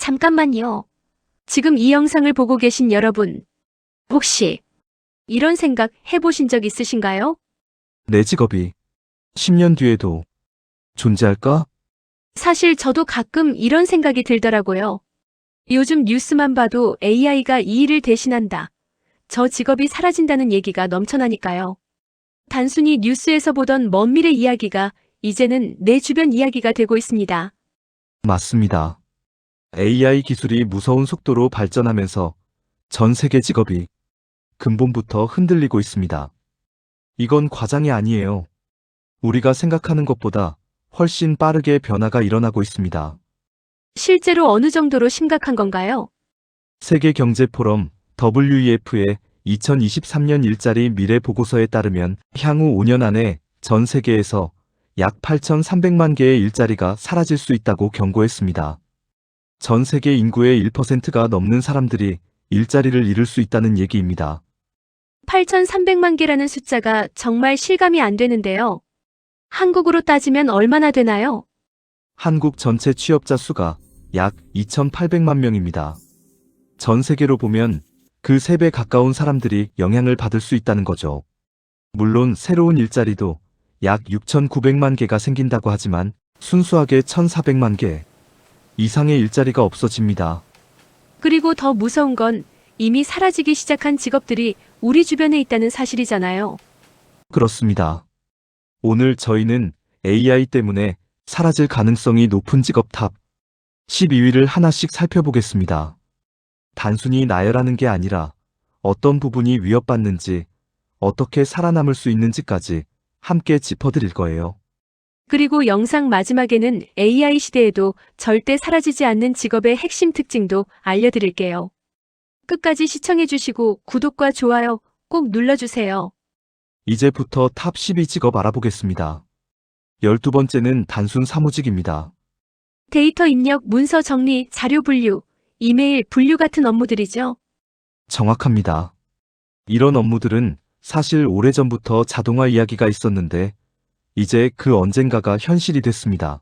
잠깐만요. 지금 이 영상을 보고 계신 여러분, 혹시 이런 생각 해보신 적 있으신가요? 내 직업이 10년 뒤에도 존재할까? 사실 저도 가끔 이런 생각이 들더라고요. 요즘 뉴스만 봐도 AI가 이 일을 대신한다. 저 직업이 사라진다는 얘기가 넘쳐나니까요. 단순히 뉴스에서 보던 먼 미래 이야기가 이제는 내 주변 이야기가 되고 있습니다. 맞습니다. AI 기술이 무서운 속도로 발전하면서 전 세계 직업이 근본부터 흔들리고 있습니다. 이건 과장이 아니에요. 우리가 생각하는 것보다 훨씬 빠르게 변화가 일어나고 있습니다. 실제로 어느 정도로 심각한 건가요? 세계경제포럼 WEF의 2023년 일자리 미래 보고서에 따르면 향후 5년 안에 전 세계에서 약 8,300만 개의 일자리가 사라질 수 있다고 경고했습니다. 전 세계 인구의 1%가 넘는 사람들이 일자리를 잃을 수 있다는 얘기입니다. 8,300만 개라는 숫자가 정말 실감이 안 되는데요. 한국으로 따지면 얼마나 되나요? 한국 전체 취업자 수가 약 2,800만 명입니다. 전 세계로 보면 그 3배 가까운 사람들이 영향을 받을 수 있다는 거죠. 물론 새로운 일자리도 약 6,900만 개가 생긴다고 하지만 순수하게 1,400만 개 이상의 일자리가 없어집니다. 그리고 더 무서운 건 이미 사라지기 시작한 직업들이 우리 주변에 있다는 사실이잖아요. 그렇습니다. 오늘 저희는 AI 때문에 사라질 가능성이 높은 직업 탑 12위를 하나씩 살펴보겠습니다. 단순히 나열하는 게 아니라 어떤 부분이 위협받는지, 어떻게 살아남을 수 있는지까지 함께 짚어드릴 거예요. 그리고 영상 마지막에는 AI 시대에도 절대 사라지지 않는 직업의 핵심 특징도 알려드릴게요. 끝까지 시청해주시고 구독과 좋아요 꼭 눌러주세요. 이제부터 탑 12 직업 알아보겠습니다. 12번째는 단순 사무직입니다. 데이터 입력, 문서 정리, 자료 분류, 이메일 분류 같은 업무들이죠. 정확합니다. 이런 업무들은 사실 오래전부터 자동화 이야기가 있었는데 이제 그 언젠가가 현실이 됐습니다.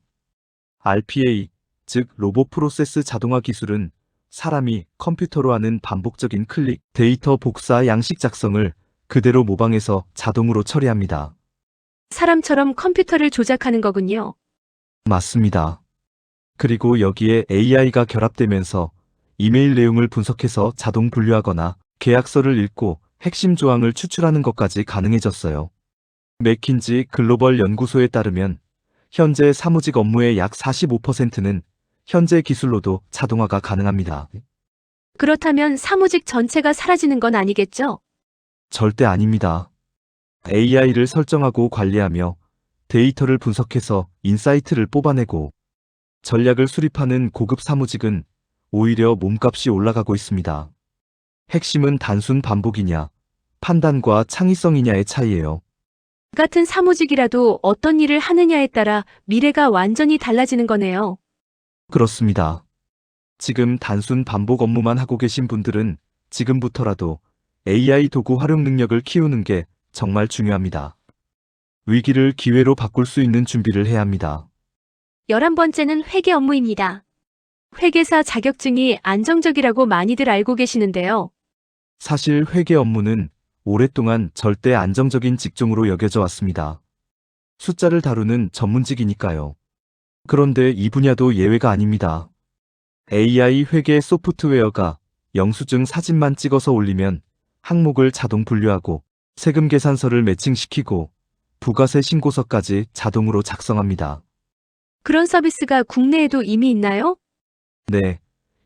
RPA, 즉 로봇 프로세스 자동화 기술은 사람이 컴퓨터로 하는 반복적인 클릭, 데이터 복사, 양식 작성을 그대로 모방해서 자동으로 처리합니다. 사람처럼 컴퓨터를 조작하는 거군요. 맞습니다. 그리고 여기에 AI가 결합되면서 이메일 내용을 분석해서 자동 분류하거나 계약서를 읽고 핵심 조항을 추출하는 것까지 가능해졌어요. 맥킨지 글로벌 연구소에 따르면 현재 사무직 업무의 약 45%는 현재 기술로도 자동화가 가능합니다. 그렇다면 사무직 전체가 사라지는 건 아니겠죠? 절대 아닙니다. AI를 설정하고 관리하며 데이터를 분석해서 인사이트를 뽑아내고 전략을 수립하는 고급 사무직은 오히려 몸값이 올라가고 있습니다. 핵심은 단순 반복이냐, 판단과 창의성이냐의 차이예요. 같은 사무직이라도 어떤 일을 하느냐에 따라 미래가 완전히 달라지는 거네요. 그렇습니다. 지금 단순 반복 업무만 하고 계신 분들은 지금부터라도 AI 도구 활용 능력을 키우는 게 정말 중요합니다. 위기를 기회로 바꿀 수 있는 준비를 해야 합니다. 11번째는 회계 업무입니다. 회계사 자격증이 안정적이라고 많이들 알고 계시는데요. 사실 회계 업무는 오랫동안 절대 안정적인 직종으로 여겨져 왔습니다. 숫자를 다루는 전문직이니까요. 그런데 이 분야도 예외가 아닙니다. AI 회계 소프트웨어가 영수증 사진만 찍어서 올리면 항목을 자동 분류하고 세금 계산서를 매칭시키고 부가세 신고서까지 자동으로 작성합니다. 그런 서비스가 국내에도 이미 있나요? 네,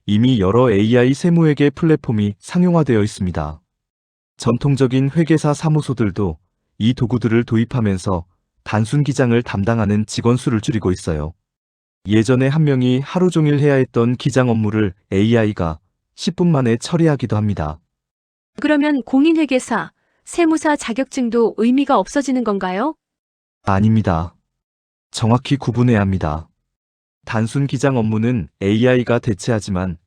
이미 여러 AI 세무회계 플랫폼이 상용화되어 있습니다. 전통적인 회계사 사무소들도 이 도구들을 도입하면서 단순 기장을 담당하는 직원 수를 줄이고 있어요. 예전에 한 명이 하루 종일 해야 했던 기장 업무를 AI가 10분 만에 처리하기도 합니다. 그러면 공인회계사, 세무사 자격증도 의미가 없어지는 건가요? 아닙니다. 정확히 구분해야 합니다. 단순 기장 업무는 AI가 대체하지만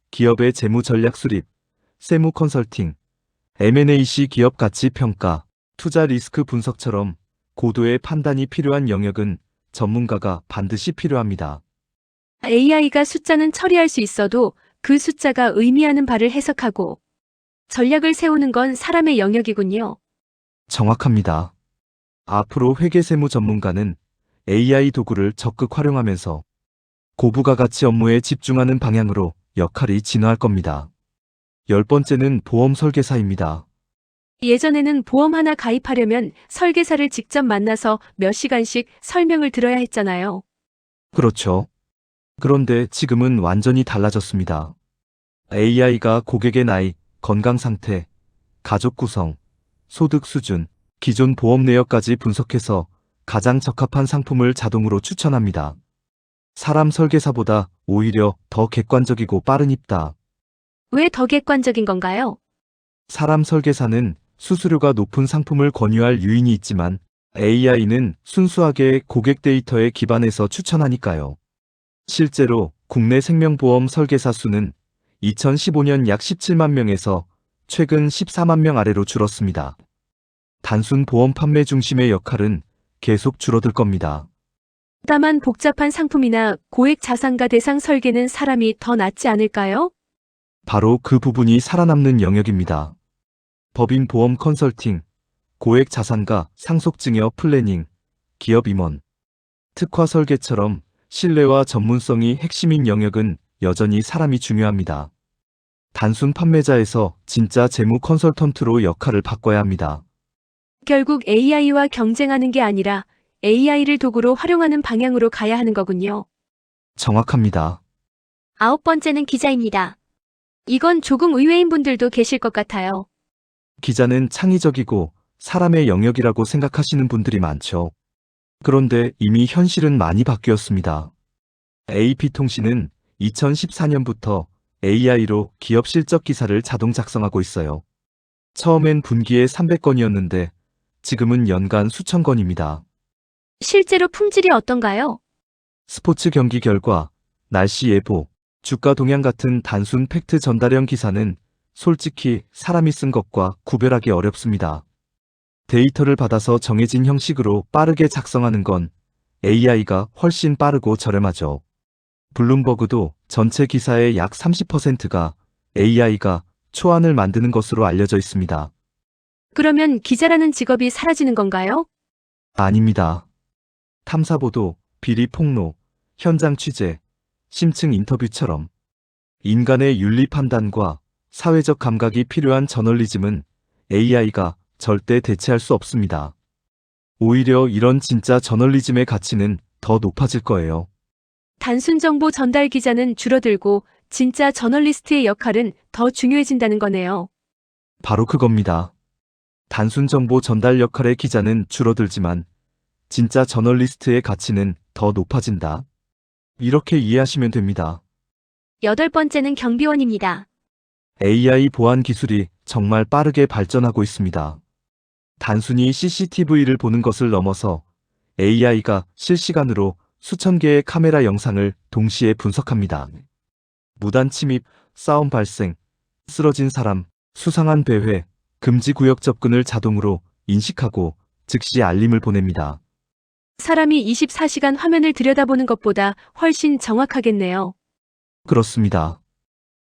기업의 재무 전략 수립, 세무 컨설팅, M&A 기업 가치 평가, 투자 리스크 분석처럼 고도의 판단이 필요한 영역은 전문가가 반드시 필요합니다. AI가 숫자는 처리할 수 있어도 그 숫자가 의미하는 바를 해석하고 전략을 세우는 건 사람의 영역이군요. 정확합니다. 앞으로 회계세무 전문가는 AI 도구를 적극 활용하면서 고부가 가치 업무에 집중하는 방향으로 역할이 진화할 겁니다. 10번째는 보험 설계사입니다. 예전에는 보험 하나 가입하려면 설계사를 직접 만나서 몇 시간씩 설명을 들어야 했잖아요. 그렇죠. 그런데 지금은 완전히 달라졌습니다. AI가 고객의 나이, 건강 상태, 가족 구성, 소득 수준, 기존 보험 내역까지 분석해서 가장 적합한 상품을 자동으로 추천합니다. 사람 설계사보다 오히려 더 객관적이고 빠른 입다. 왜 더 객관적인 건가요? 사람 설계사는 수수료가 높은 상품을 권유할 유인이 있지만 AI는 순수하게 고객 데이터에 기반해서 추천하니까요. 실제로 국내 생명보험 설계사 수는 2015년 약 17만 명에서 최근 14만 명 아래로 줄었습니다. 단순 보험 판매 중심의 역할은 계속 줄어들 겁니다. 다만 복잡한 상품이나 고액 자산가 대상 설계는 사람이 더 낫지 않을까요? 바로 그 부분이 살아남는 영역입니다. 법인 보험 컨설팅, 고액 자산가 상속증여 플래닝, 기업 임원, 특화 설계처럼 신뢰와 전문성이 핵심인 영역은 여전히 사람이 중요합니다. 단순 판매자에서 진짜 재무 컨설턴트로 역할을 바꿔야 합니다. 결국 AI와 경쟁하는 게 아니라 AI를 도구로 활용하는 방향으로 가야 하는 거군요. 정확합니다. 9번째는 기자입니다. 이건 조금 의외인 분들도 계실 것 같아요. 기자는 창의적이고 사람의 영역이라고 생각하시는 분들이 많죠. 그런데 이미 현실은 많이 바뀌었습니다. AP통신은 2014년부터 AI로 기업 실적 기사를 자동 작성하고 있어요. 처음엔 분기에 300건이었는데 지금은 연간 수천 건입니다. 실제로 품질이 어떤가요? 스포츠 경기 결과, 날씨 예보, 주가 동향 같은 단순 팩트 전달형 기사는 솔직히 사람이 쓴 것과 구별하기 어렵습니다. 데이터를 받아서 정해진 형식으로 빠르게 작성하는 건 AI가 훨씬 빠르고 저렴하죠. 블룸버그도 전체 기사의 약 30%가 AI가 초안을 만드는 것으로 알려져 있습니다. 그러면 기자라는 직업이 사라지는 건가요? 아닙니다. 탐사보도, 비리 폭로, 현장 취재, 심층 인터뷰처럼 인간의 윤리 판단과 사회적 감각이 필요한 저널리즘은 AI가 절대 대체할 수 없습니다. 오히려 이런 진짜 저널리즘의 가치는 더 높아질 거예요. 단순 정보 전달 기자는 줄어들고 진짜 저널리스트의 역할은 더 중요해진다는 거네요. 바로 그겁니다. 단순 정보 전달 역할의 기자는 줄어들지만 진짜 저널리스트의 가치는 더 높아진다. 이렇게 이해하시면 됩니다. 8번째는 경비원입니다. AI 보안 기술이 정말 빠르게 발전하고 있습니다. 단순히 CCTV를 보는 것을 넘어서 AI가 실시간으로 수천 개의 카메라 영상을 동시에 분석합니다. 무단 침입, 싸움 발생, 쓰러진 사람, 수상한 배회, 금지 구역 접근을 자동으로 인식하고 즉시 알림을 보냅니다. 사람이 24시간 화면을 들여다보는 것보다 훨씬 정확하겠네요. 그렇습니다.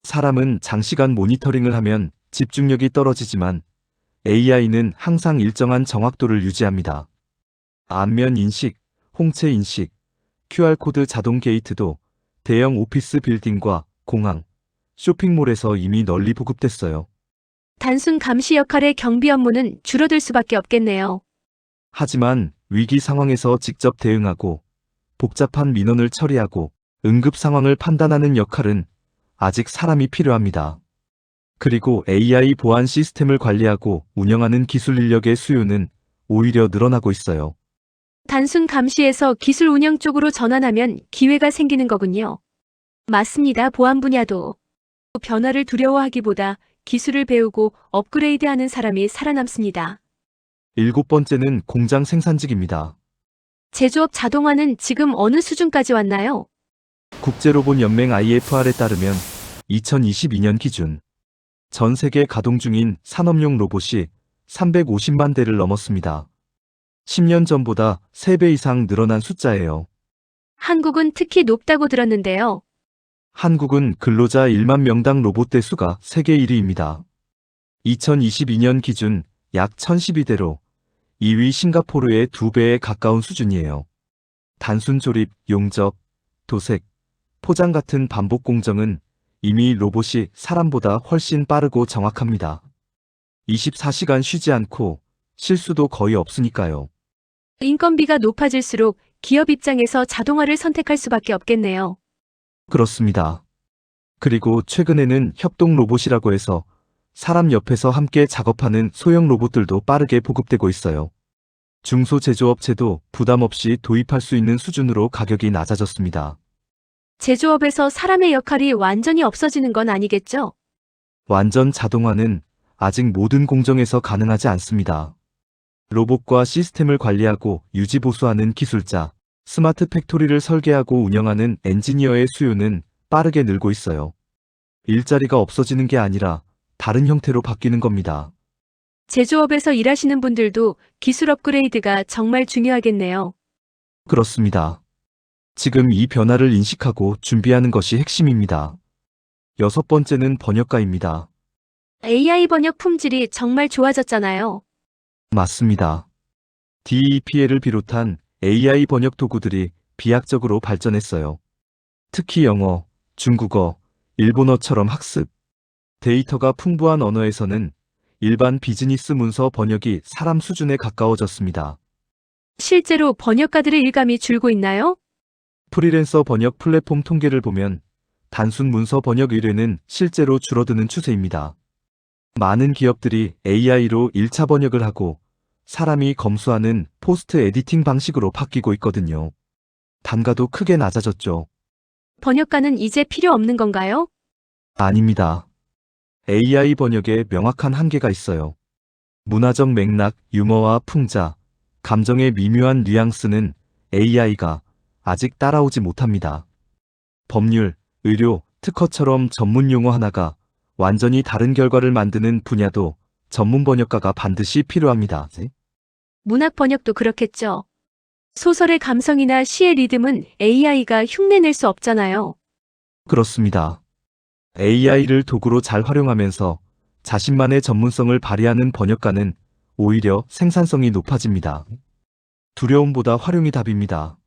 사람은 장시간 모니터링을 하면 집중력이 떨어지지만 AI는 항상 일정한 정확도를 유지합니다. 안면 인식, 홍채 인식, QR코드 자동 게이트도 대형 오피스 빌딩과 공항, 쇼핑몰에서 이미 널리 보급됐어요. 단순 감시 역할의 경비 업무는 줄어들 수밖에 없겠네요. 하지만 위기 상황에서 직접 대응하고 복잡한 민원을 처리하고 응급 상황을 판단하는 역할은 아직 사람이 필요합니다. 그리고 AI 보안 시스템을 관리하고 운영하는 기술 인력의 수요는 오히려 늘어나고 있어요. 단순 감시에서 기술 운영 쪽으로 전환하면 기회가 생기는 거군요. 맞습니다. 보안 분야도 변화를 두려워하기보다 기술을 배우고 업그레이드하는 사람이 살아남습니다. 7번째는 공장 생산직입니다. 제조업 자동화는 지금 어느 수준까지 왔나요? 국제로봇연맹 IFR에 따르면 2022년 기준 전 세계 가동 중인 산업용 로봇이 350만 대를 넘었습니다. 10년 전보다 3배 이상 늘어난 숫자예요. 한국은 특히 높다고 들었는데요. 한국은 근로자 1만 명당 로봇 대수가 세계 1위입니다. 2022년 기준 약 1012대로 2위 싱가포르의 2배에 가까운 수준이에요. 단순 조립, 용접, 도색, 포장 같은 반복 공정은 이미 로봇이 사람보다 훨씬 빠르고 정확합니다. 24시간 쉬지 않고 실수도 거의 없으니까요. 인건비가 높아질수록 기업 입장에서 자동화를 선택할 수밖에 없겠네요. 그렇습니다. 그리고 최근에는 협동 로봇이라고 해서 사람 옆에서 함께 작업하는 소형 로봇들도 빠르게 보급되고 있어요. 중소제조업체도 부담 없이 도입할 수 있는 수준으로 가격이 낮아졌습니다. 제조업에서 사람의 역할이 완전히 없어지는 건 아니겠죠? 완전 자동화는 아직 모든 공정에서 가능하지 않습니다. 로봇과 시스템을 관리하고 유지보수하는 기술자, 스마트 팩토리를 설계하고 운영하는 엔지니어의 수요는 빠르게 늘고 있어요. 일자리가 없어지는 게 아니라 다른 형태로 바뀌는 겁니다. 제조업에서 일하시는 분들도 기술 업그레이드가 정말 중요하겠네요. 그렇습니다. 지금 이 변화를 인식하고 준비하는 것이 핵심입니다. 6번째는 번역가입니다. AI 번역 품질이 정말 좋아졌잖아요. 맞습니다. DEPL을 비롯한 AI 번역 도구들이 비약적으로 발전했어요. 특히 영어, 중국어, 일본어처럼 학습, 데이터가 풍부한 언어에서는 일반 비즈니스 문서 번역이 사람 수준에 가까워졌습니다. 실제로 번역가들의 일감이 줄고 있나요? 프리랜서 번역 플랫폼 통계를 보면 단순 문서 번역 의뢰는 실제로 줄어드는 추세입니다. 많은 기업들이 AI로 1차 번역을 하고 사람이 검수하는 포스트 에디팅 방식으로 바뀌고 있거든요. 단가도 크게 낮아졌죠. 번역가는 이제 필요 없는 건가요? 아닙니다. AI 번역에 명확한 한계가 있어요. 문화적 맥락, 유머와 풍자, 감정의 미묘한 뉘앙스는 AI가 아직 따라오지 못합니다. 법률, 의료, 특허처럼 전문 용어 하나가 완전히 다른 결과를 만드는 분야도 전문 번역가가 반드시 필요합니다. 문학 번역도 그렇겠죠. 소설의 감성이나 시의 리듬은 AI가 흉내낼 수 없잖아요. 그렇습니다. AI를 도구로 잘 활용하면서 자신만의 전문성을 발휘하는 번역가는 오히려 생산성이 높아집니다. 두려움보다 활용이 답입니다.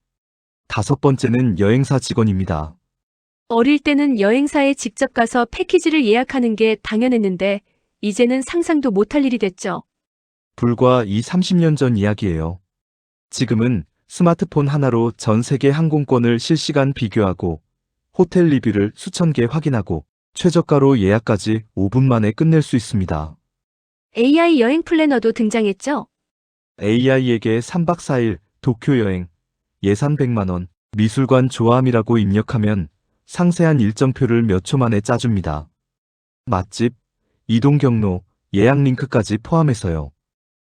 5번째는 여행사 직원입니다. 어릴 때는 여행사에 직접 가서 패키지를 예약하는 게 당연했는데 이제는 상상도 못할 일이 됐죠. 불과 30년 전 이야기예요. 지금은 스마트폰 하나로 전 세계 항공권을 실시간 비교하고 호텔 리뷰를 수천 개 확인하고 최저가로 예약까지 5분 만에 끝낼 수 있습니다. AI 여행 플래너도 등장했죠. AI에게 3박 4일 도쿄 여행, 예산 100만 원, 미술관 좋아함이라고 입력하면 상세한 일정표를 몇 초 만에 짜줍니다. 맛집, 이동 경로, 예약 링크까지 포함해서요.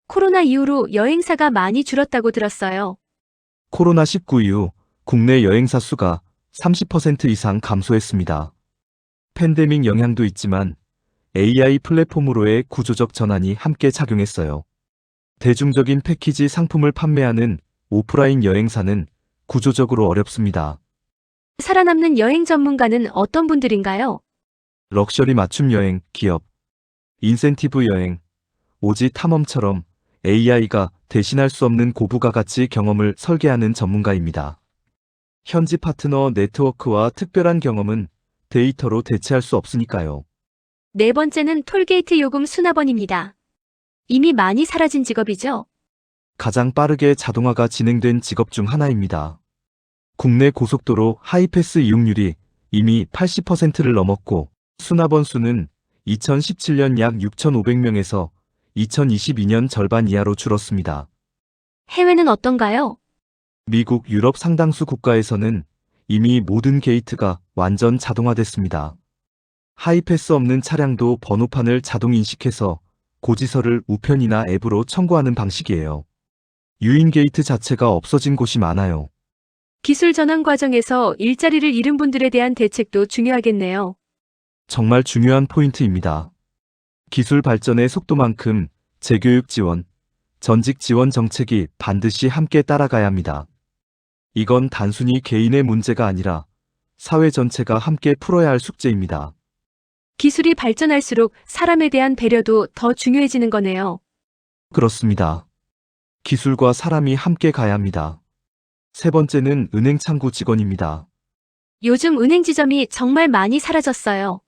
코로나 이후로 여행사가 많이 줄었다고 들었어요. 코로나19 이후 국내 여행사 수가 30% 이상 감소했습니다. 팬데믹 영향도 있지만 AI 플랫폼으로의 구조적 전환이 함께 작용했어요. 대중적인 패키지 상품을 판매하는 오프라인 여행사는 구조적으로 어렵습니다. 살아남는 여행 전문가는 어떤 분들인가요? 럭셔리 맞춤 여행, 기업, 인센티브 여행, 오지 탐험처럼 AI가 대신할 수 없는 고부가 가치 경험을 설계하는 전문가입니다. 현지 파트너 네트워크와 특별한 경험은 데이터로 대체할 수 없으니까요. 4번째는 톨게이트 요금 수납원입니다. 이미 많이 사라진 직업이죠. 가장 빠르게 자동화가 진행된 직업 중 하나입니다. 국내 고속도로 하이패스 이용률이 이미 80%를 넘었고 수납원 수는 2017년 약 6,500명에서 2022년 절반 이하로 줄었습니다. 해외는 어떤가요? 미국, 유럽 상당수 국가에서는 이미 모든 게이트가 완전 자동화됐습니다. 하이패스 없는 차량도 번호판을 자동 인식해서 고지서를 우편이나 앱으로 청구하는 방식이에요. 유인 게이트 자체가 없어진 곳이 많아요. 기술 전환 과정에서 일자리를 잃은 분들에 대한 대책도 중요하겠네요. 정말 중요한 포인트입니다. 기술 발전의 속도만큼 재교육 지원, 전직 지원 정책이 반드시 함께 따라가야 합니다. 이건 단순히 개인의 문제가 아니라 사회 전체가 함께 풀어야 할 숙제입니다. 기술이 발전할수록 사람에 대한 배려도 더 중요해지는 거네요. 그렇습니다. 기술과 사람이 함께 가야 합니다. 세 번째는 은행 창구 직원입니다. 요즘 은행 지점이 정말 많이 사라졌어요.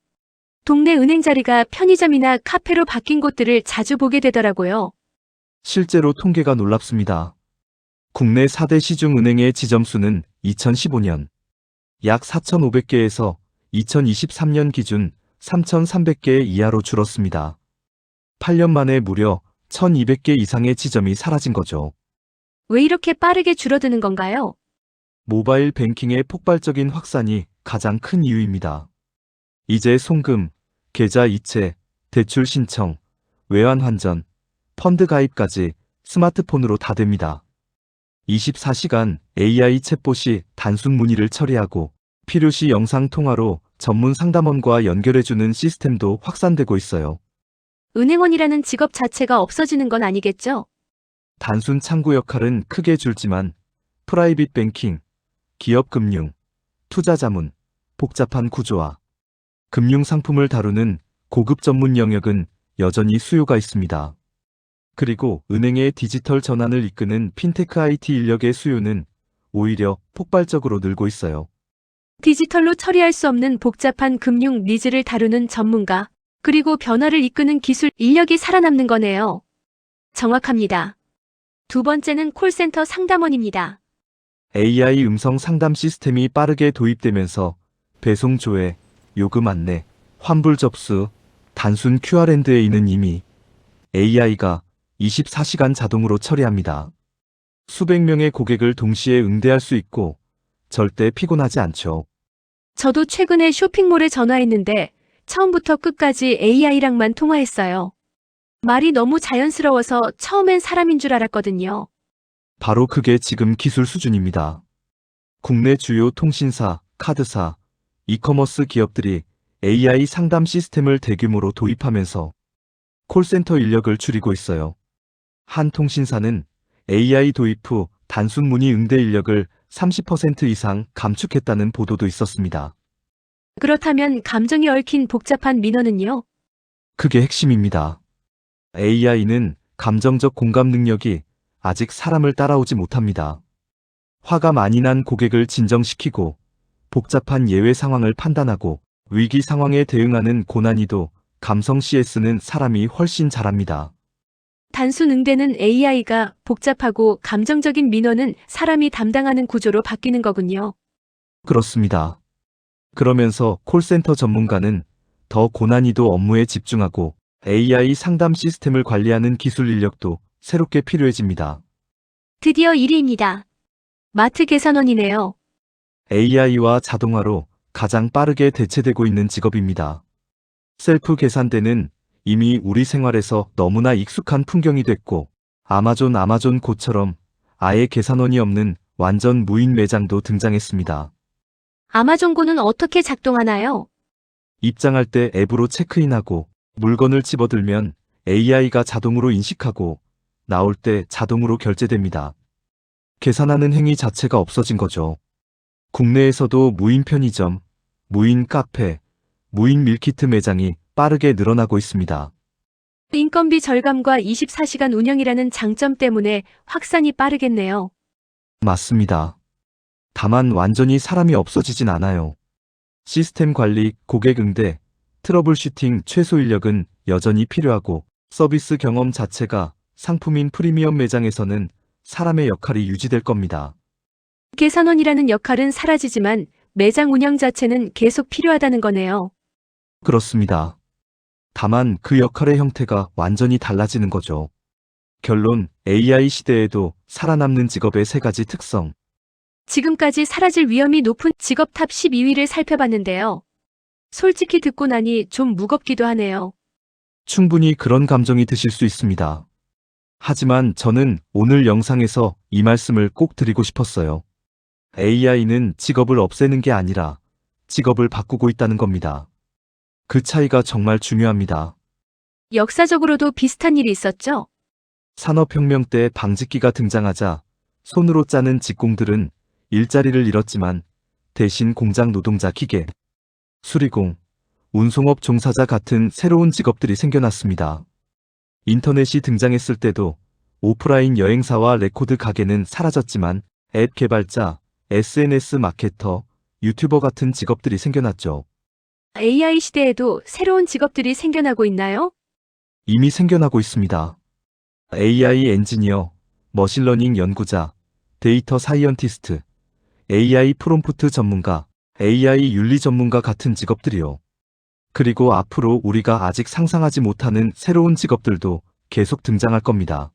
동네 은행 자리가 편의점이나 카페로 바뀐 곳들을 자주 보게 되더라고요. 실제로 통계가 놀랍습니다. 국내 4대 시중은행의 지점 수는 2015년 약 4,500개에서 2023년 기준 3,300개 이하로 줄었습니다. 8년 만에 무려 1,200개 이상의 지점이 사라진 거죠. 왜 이렇게 빠르게 줄어드는 건가요? 모바일 뱅킹의 폭발적인 확산이 가장 큰 이유입니다. 이제 송금, 계좌 이체, 대출 신청, 외환 환전, 펀드 가입까지 스마트폰으로 다 됩니다. 24시간 AI 챗봇이 단순 문의를 처리하고 필요시 영상 통화로 전문 상담원과 연결해주는 시스템도 확산되고 있어요. 은행원이라는 직업 자체가 없어지는 건 아니겠죠? 단순 창구 역할은 크게 줄지만 프라이빗 뱅킹, 기업 금융, 투자 자문, 복잡한 구조화, 금융 상품을 다루는 고급 전문 영역은 여전히 수요가 있습니다. 그리고 은행의 디지털 전환을 이끄는 핀테크 IT 인력의 수요는 오히려 폭발적으로 늘고 있어요. 디지털로 처리할 수 없는 복잡한 금융 니즈를 다루는 전문가, 그리고 변화를 이끄는 기술 인력이 살아남는 거네요. 정확합니다. 두 번째는 콜센터 상담원입니다. AI 음성 상담 시스템이 빠르게 도입되면서 배송 조회, 요금 안내, 환불 접수, 단순 QR&A는 이미 AI가 24시간 자동으로 처리합니다. 수백 명의 고객을 동시에 응대할 수 있고 절대 피곤하지 않죠. 저도 최근에 쇼핑몰에 전화했는데 처음부터 끝까지 AI랑만 통화했어요. 말이 너무 자연스러워서 처음엔 사람인 줄 알았거든요. 바로 그게 지금 기술 수준입니다. 국내 주요 통신사, 카드사, 이커머스 기업들이 AI 상담 시스템을 대규모로 도입하면서 콜센터 인력을 줄이고 있어요. 한 통신사는 AI 도입 후 단순 문의 응대 인력을 30% 이상 감축했다는 보도도 있었습니다. 그렇다면 감정이 얽힌 복잡한 민원은요? 그게 핵심입니다. AI는 감정적 공감 능력이 아직 사람을 따라오지 못합니다. 화가 많이 난 고객을 진정시키고 복잡한 예외 상황을 판단하고 위기 상황에 대응하는 고난이도 감성 CS는 사람이 훨씬 잘합니다. 단순 응대는 AI가, 복잡하고 감정적인 민원은 사람이 담당하는 구조로 바뀌는 거군요. 그렇습니다. 그러면서 콜센터 전문가는 더 고난이도 업무에 집중하고 AI 상담 시스템을 관리하는 기술 인력도 새롭게 필요해집니다. 드디어 1위입니다. 마트 계산원이네요. AI와 자동화로 가장 빠르게 대체되고 있는 직업입니다. 셀프 계산대는 이미 우리 생활에서 너무나 익숙한 풍경이 됐고 아마존 고처럼 아예 계산원이 없는 완전 무인 매장도 등장했습니다. 아마존고는 어떻게 작동하나요? 입장할 때 앱으로 체크인하고 물건을 집어들면 AI가 자동으로 인식하고 나올 때 자동으로 결제됩니다. 계산하는 행위 자체가 없어진 거죠. 국내에서도 무인 편의점, 무인 카페, 무인 밀키트 매장이 빠르게 늘어나고 있습니다. 인건비 절감과 24시간 운영이라는 장점 때문에 확산이 빠르겠네요. 맞습니다. 다만 완전히 사람이 없어지진 않아요. 시스템 관리, 고객 응대, 트러블 슈팅 최소 인력은 여전히 필요하고 서비스 경험 자체가 상품인 프리미엄 매장에서는 사람의 역할이 유지될 겁니다. 계산원이라는 역할은 사라지지만 매장 운영 자체는 계속 필요하다는 거네요. 그렇습니다. 다만 그 역할의 형태가 완전히 달라지는 거죠. 결론, AI 시대에도 살아남는 직업의 세 가지 특성. 지금까지 사라질 위험이 높은 직업 탑 12위를 살펴봤는데요. 솔직히 듣고 나니 좀 무겁기도 하네요. 충분히 그런 감정이 드실 수 있습니다. 하지만 저는 오늘 영상에서 이 말씀을 꼭 드리고 싶었어요. AI는 직업을 없애는 게 아니라 직업을 바꾸고 있다는 겁니다. 그 차이가 정말 중요합니다. 역사적으로도 비슷한 일이 있었죠? 산업혁명 때 방직기가 등장하자 손으로 짜는 직공들은 일자리를 잃었지만 대신 공장 노동자, 기계, 수리공, 운송업 종사자 같은 새로운 직업들이 생겨났습니다. 인터넷이 등장했을 때도 오프라인 여행사와 레코드 가게는 사라졌지만 앱 개발자, SNS 마케터, 유튜버 같은 직업들이 생겨났죠. AI 시대에도 새로운 직업들이 생겨나고 있나요? 이미 생겨나고 있습니다. AI 엔지니어, 머신러닝 연구자, 데이터 사이언티스트, AI 프롬프트 전문가, AI 윤리 전문가 같은 직업들이요. 그리고 앞으로 우리가 아직 상상하지 못하는 새로운 직업들도 계속 등장할 겁니다.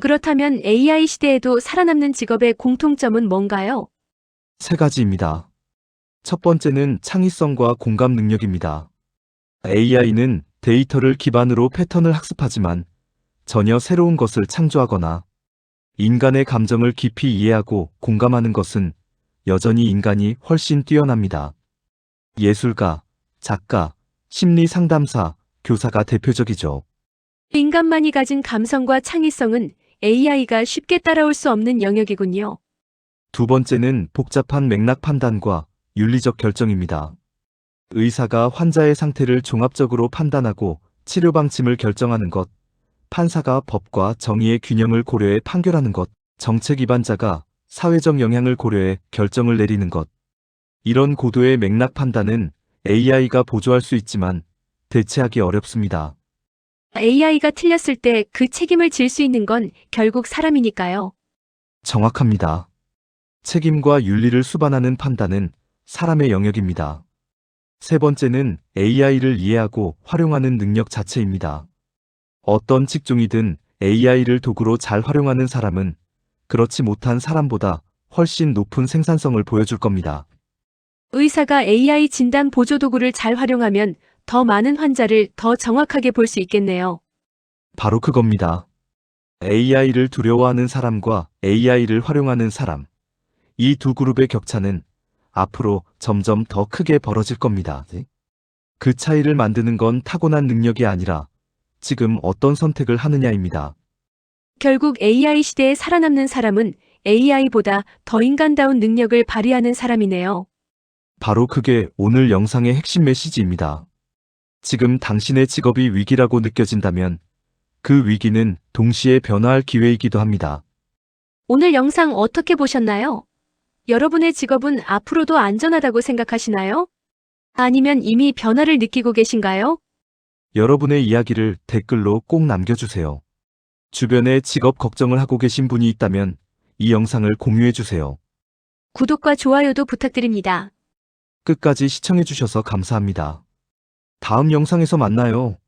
그렇다면 AI 시대에도 살아남는 직업의 공통점은 뭔가요? 세 가지입니다. 첫 번째는 창의성과 공감 능력입니다. AI는 데이터를 기반으로 패턴을 학습하지만 전혀 새로운 것을 창조하거나 인간의 감정을 깊이 이해하고 공감하는 것은 여전히 인간이 훨씬 뛰어납니다. 예술가, 작가, 심리 상담사, 교사가 대표적이죠. 인간만이 가진 감성과 창의성은 AI가 쉽게 따라올 수 없는 영역이군요. 두 번째는 복잡한 맥락 판단과 윤리적 결정입니다. 의사가 환자의 상태를 종합적으로 판단하고 치료 방침을 결정하는 것, 판사가 법과 정의의 균형을 고려해 판결하는 것, 정책 위반자가 사회적 영향을 고려해 결정을 내리는 것. 이런 고도의 맥락 판단은 AI가 보조할 수 있지만 대체하기 어렵습니다. AI가 틀렸을 때 그 책임을 질 수 있는 건 결국 사람이니까요. 정확합니다. 책임과 윤리를 수반하는 판단은 사람의 영역입니다. 세 번째는 AI를 이해하고 활용하는 능력 자체입니다. 어떤 직종이든 AI를 도구로 잘 활용하는 사람은 그렇지 못한 사람보다 훨씬 높은 생산성을 보여줄 겁니다. 의사가 AI 진단 보조 도구를 잘 활용하면 더 많은 환자를 더 정확하게 볼 수 있겠네요. 바로 그겁니다. AI를 두려워하는 사람과 AI를 활용하는 사람. 이 두 그룹의 격차는 앞으로 점점 더 크게 벌어질 겁니다. 그 차이를 만드는 건 타고난 능력이 아니라 지금 어떤 선택을 하느냐입니다. 결국 AI 시대에 살아남는 사람은 AI보다 더 인간다운 능력을 발휘하는 사람이네요. 바로 그게 오늘 영상의 핵심 메시지입니다. 지금 당신의 직업이 위기라고 느껴진다면 그 위기는 동시에 변화할 기회이기도 합니다. 오늘 영상 어떻게 보셨나요? 여러분의 직업은 앞으로도 안전하다고 생각하시나요? 아니면 이미 변화를 느끼고 계신가요? 여러분의 이야기를 댓글로 꼭 남겨주세요. 주변에 직업 걱정을 하고 계신 분이 있다면 이 영상을 공유해주세요. 구독과 좋아요도 부탁드립니다. 끝까지 시청해주셔서 감사합니다. 다음 영상에서 만나요.